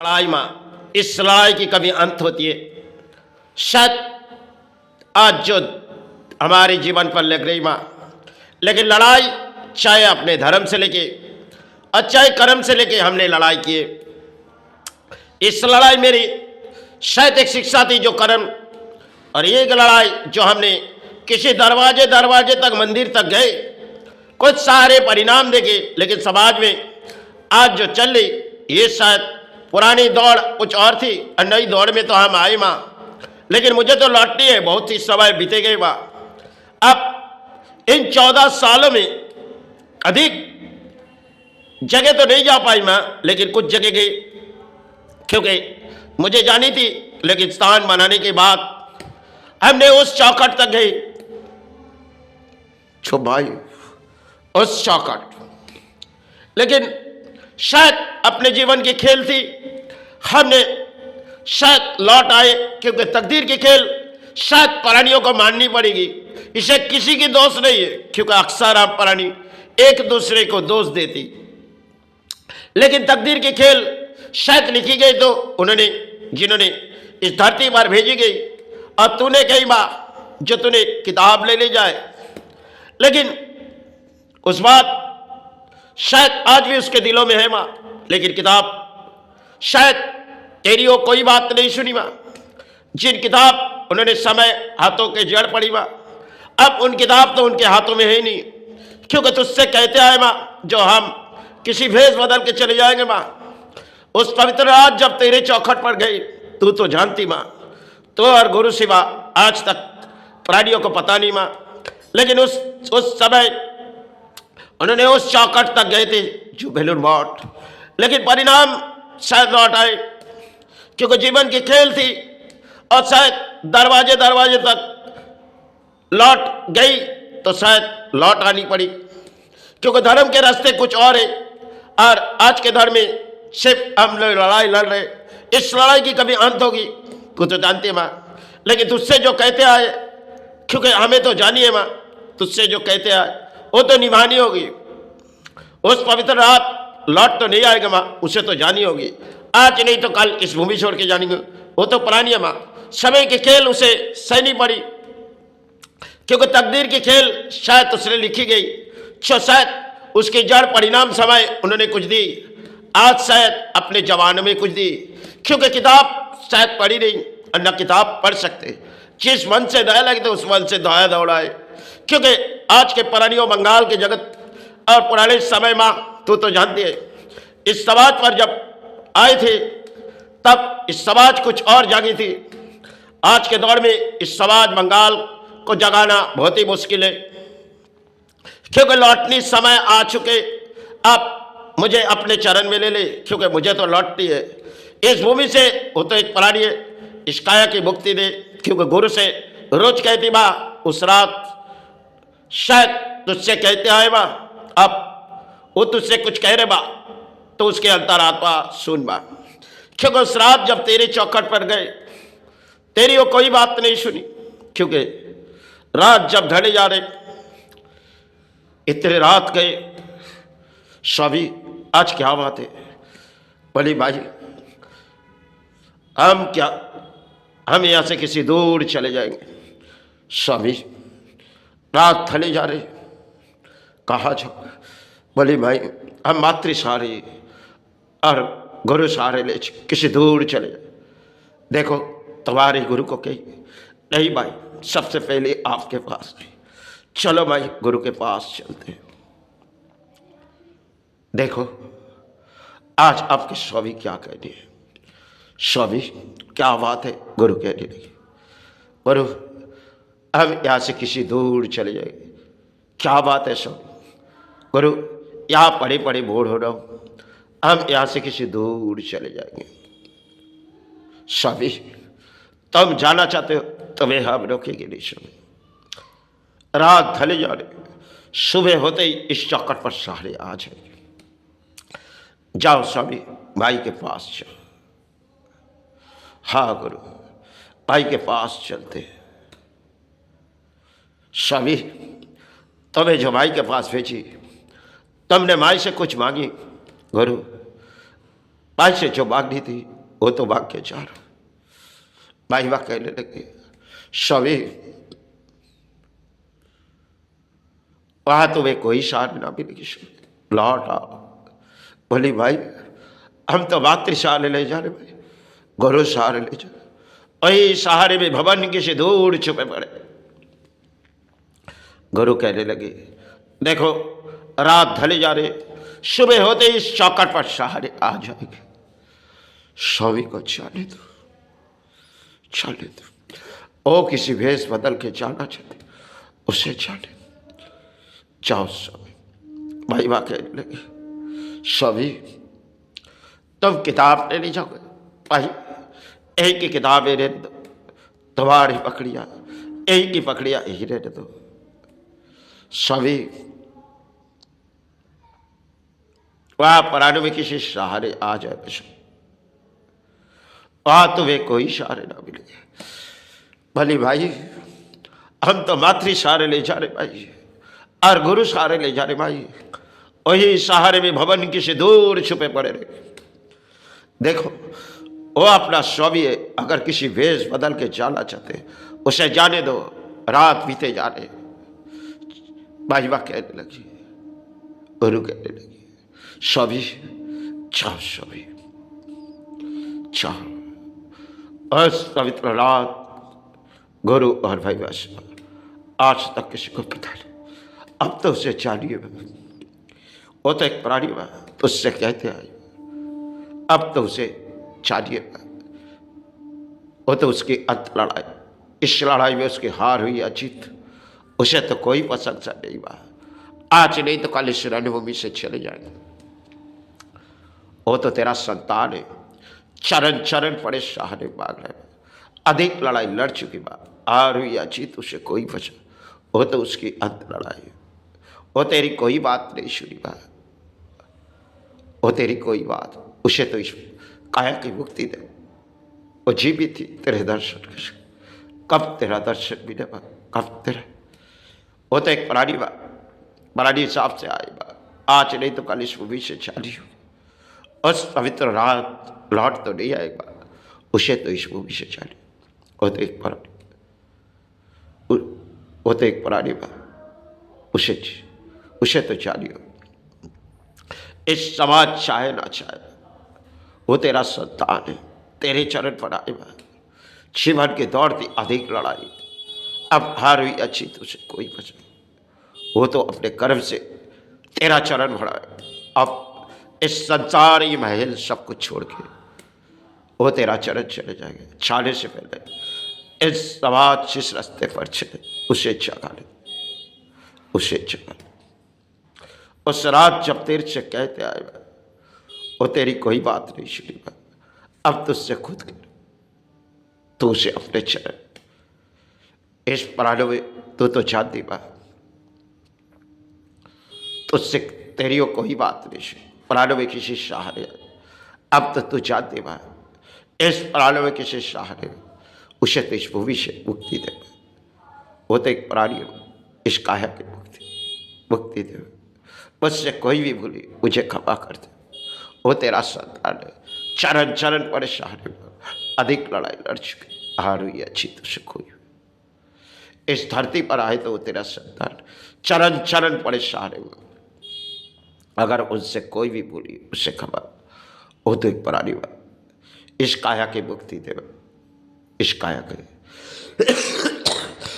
लड़ाई में इस लड़ाई की कभी अंत होती है। शायद आज जो हमारे जीवन पर लग रही माँ, लेकिन लड़ाई चाहे अपने धर्म से लेके और चाहे कर्म से लेके हमने लड़ाई किए। इस लड़ाई मेरी शायद एक शिक्षा थी जो कर्म, और एक लड़ाई जो हमने किसी दरवाजे दरवाजे तक मंदिर तक गए, कुछ सारे परिणाम देखे, लेकिन समाज में आज जो चल रही ये शायद पुरानी दौड़ कुछ और थी और नई दौड़ में तो हम आए माँ। लेकिन मुझे तो लौटनी है, बहुत सी समय बीते गए माँ। अब इन 14 सालों में अधिक जगह तो नहीं जा पाई माँ, लेकिन कुछ जगह गई क्योंकि मुझे जानी थी। लेकिन स्थान बनाने के बाद हमने उस चौखट तक गए, छो भाई उस चौखट, लेकिन शायद अपने जीवन की खेल थी, हमने शायद लौट आए क्योंकि तकदीर की खेल शायद प्राणियों को माननी पड़ेगी। इसे किसी की दोष नहीं है क्योंकि अक्सर हम प्राणी एक दूसरे को दोष देती, लेकिन तकदीर की खेल शायद लिखी गई तो उन्होंने जिन्होंने इस धरती पर भेजी गई। और तूने कही माँ जो तूने किताब ले जाए, लेकिन उस बात शायद आज भी उसके दिलों में है माँ, लेकिन किताब शायद तेरी वो कोई बात नहीं सुनी माँ। जिन किताब उन्होंने समय हाथों के जड़ पड़ी माँ, अब उन किताब तो उनके हाथों में है ही नहीं, क्योंकि तुझसे कहते आए माँ जो हम किसी भेष बदल के चले जाएंगे माँ। उस पवित्र रात जब तेरे चौखट पर गई, तू तो जानती माँ, तो और गुरु सिवा आज तक प्राणियों को पता नहीं माँ। लेकिन उस समय उन्होंने उस चौखट तक गए थे जो बेलूर मठ, लेकिन परिणाम शायद लौट आए क्योंकि जीवन की खेल थी। और शायद दरवाजे दरवाजे तक लौट गई तो शायद लौट आनी पड़ी, क्योंकि धर्म के रास्ते कुछ और है और आज के धर्म में सिर्फ हम लोग लड़ाई लड़ रहे। इस लड़ाई की कभी अंत होगी कुछ तो जानती है माँ, लेकिन तुझसे जो कहते आए, क्योंकि हमें तो जानी है माँ, तुझसे जो कहते आए वो तो निभानी होगी। उस पवित्र रात लौट तो नहीं आएगा माँ, उसे तो जानी होगी। आज नहीं तो कल इस भूमि छोड़ के जानेंगे, वो तो पुरानी है माँ। समय की खेल उसे सहनी पड़ी क्योंकि तकदीर की खेल शायद उसने लिखी गई, जो शायद उसकी जड़ परिणाम समय उन्होंने कुछ दी, आज शायद अपने जवानों में कुछ दी, क्योंकि किताब शायद पढ़ी नहीं और न किताब पढ़ सकते। जिस मन से दया लगे तो उस मन से दया दौड़ाए, क्योंकि आज के प्राणियों बंगाल के जगत और पुराने समय माँ तू तो जानती है, इस समाज पर जब आए थे तब इस समाज कुछ और जागी थी। आज के दौर में इस समाज बंगाल को जगाना बहुत ही मुश्किल है, क्योंकि लौटनी समय आ चुके। अब मुझे अपने चरण में ले ले, क्योंकि मुझे तो लौटनी है इस भूमि से। वो तो एक प्राणी है, इस काया की मुक्ति दे, क्योंकि गुरु से रोज कहती माँ उस रात शायद तुझसे कहते आए माँ, अब वो तुझसे कुछ कह रहे माँ तो उसके अंतरात्मा सुन माँ, क्योंकि उस रात जब तेरे चौखट पर गए तेरी वो कोई बात नहीं सुनी, क्योंकि रात जब ढले जा रहे इतने रात गए सभी। आज क्या बात है बोली भाई, हम यहाँ से किसी दूर चले जाएंगे। स्वामी रात थले जा रहे, कहा जाओ? बोली भाई हम मातृ सहारे और गुरु सहारे ले किसी दूर चले जाए। देखो तुम्हारे गुरु को कही नहीं भाई, सबसे पहले आपके पास नहीं, चलो भाई गुरु के पास चलते हैं। देखो आज आपके स्वामी क्या कहते हैं। स्वामी क्या बात है? गुरु कहने लगे, गुरु हम यहाँ से किसी दूर चले जाएंगे। क्या बात है स्वामी? गुरु यहाँ पड़े पड़े बोर हो रहा हूँ, हम यहाँ से किसी दूर चले जाएंगे। स्वामी तुम जाना चाहते हो तुम्हें हम रोकेंगे नहीं। स्वामी रात ढले जा रहे, सुबह होते ही इस चौखट पर सहारे आ जाएंगे। जाओ स्वामी भाई के पास जाओ। हाँ गुरु, भाई के पास चलते हैं। स्वामी तुम्हें जो भाई के पास भेजी, तुमने माई से कुछ मांगी। गुरु भाई से जो मांगनी थी वो तो मांग के जा रहा। भाई वाह कहने लगे, सभी वहां तुम्हें कोई सहारे ना मिलेगी, लौट आओ। बोली भाई हम तो मातृ सहारे ले जा रहे भाई, गुरु सहारे ले जा। वही सहारे में भवन किसी दूर छुपे पड़े। गुरु कहने लगे, देखो रात ढले जा रहे, सुबह होते ही चौकट पर सहारे आ जाएंगे। सभी को जाने दो, जाने दो। ओ किसी भेष बदल के जाना चाहते उसे जाने जाओ। सभी भाई वाह कहने लगे, सभी तुम किताब ले जाओगे भाई, एक ही किताब रहने दो, तुम्हारी पकड़िया एक ही पकड़िया यही रहने दो। सभी वहां पराने में किसी सहारे आ जाए बस, वहां तुम्हें कोई सहारे ना मिले। भले भाई हम तो मातृ सहारे ले जा रहे भाई, और गुरु सहारे ले जा रहे भाई, वही सहारे में भवन किसी दूर छुपे पड़े रहे। देखो वो अपना स्वामी है, अगर किसी वेश बदल के जाना चाहते उसे जाने दो, रात बीते जा रहे। बाजवा कहने लगी, गुरु कहने लगी, स्वामी जाओ, स्वामी जाओ। और पवित्र रात गुरु और भाई वैष्णव आज तक किसी को पता नहीं। अब तो उसे जानिए, वो तो एक प्राणी हुआ तो उससे कहते आए, अब तो उसे जानिए, वो तो उसकी अंत लड़ाई, इस लड़ाई में उसकी हार हुई या जीत उसे तो कोई पसंद सा नहीं हुआ। आज नहीं तो कल इस रणभूमि से चले जाएंगे। वो तो तेरा संतान है, चरण चरण पड़े सहारे मांग रहे, अधिक लड़ाई लड़ चुकी बात, हार हुई या जीत उसे कोई वजह, वो तो उसकी अंत लड़ाई है। वो तेरी कोई बात नहीं सुनी बात, वो तेरी कोई बात, उसे तो इस काया की मुक्ति दे। वो जीवित थी तेरे दर्शन के, कब तेरा दर्शन मिलेगा, कब तेरा। वो तो एक प्राणी बा, प्राणी हिसाब से आए बा, आज नहीं तो कल इस भूमि से चली हो। उस पवित्र रात लौट तो नहीं आएगा, उसे तो इस भूमि से चली। वो तो एक प्राणी, वो तो एक प्राणी बा, उसे तो चाहिए। इस समाज चाहे ना चाहे, वो तेरा संतान है, तेरे चरण पर आए बा। जीवन की दौड़ती अधिक लड़ाई, अब हार हुई अच्छी तुझे कोई बचा। वो तो अपने कर्म से तेरा चरण बढ़ाए, अब इस संसार ये महल सब कुछ छोड़ के वो तेरा चरण चले जाएंगे। छाने से पहले इस समाज जिस रास्ते पर चले उसे जगा ले, उसे जगा ले। उस रात जब तेरे से कहते आए वो तेरी कोई बात नहीं सुनी, अब तुझसे खुद कर, तू उसे अपने चरण इस प्राणों में तू तो जानती बा, तुझसे तेरी कोई बात नहीं सुनी। प्राणों में किसी सहारे, अब तो तू जानती बा, इस प्राणों में किसी सहारे उसे तो इस भूमि से मुक्ति दे। वो तो एक प्राणी हो, इस काया की मुक्ति दे। मुझसे कोई भी भूली मुझे क्षमा कर दे। वो तेरा संतान है, चरण चरण पर सहारे अधिक लड़ाई लड़ चुकी, हार हुई अच्छी तुझसे खोई हुई। इस धरती पर आए तो वो तेरा संतान, चरण चरण पर सहारे हुए। अगर उनसे कोई भी भूली उससे क्षमा। वो तो एक प्राणी हुआ, इस काया की मुक्ति दे, इस काया के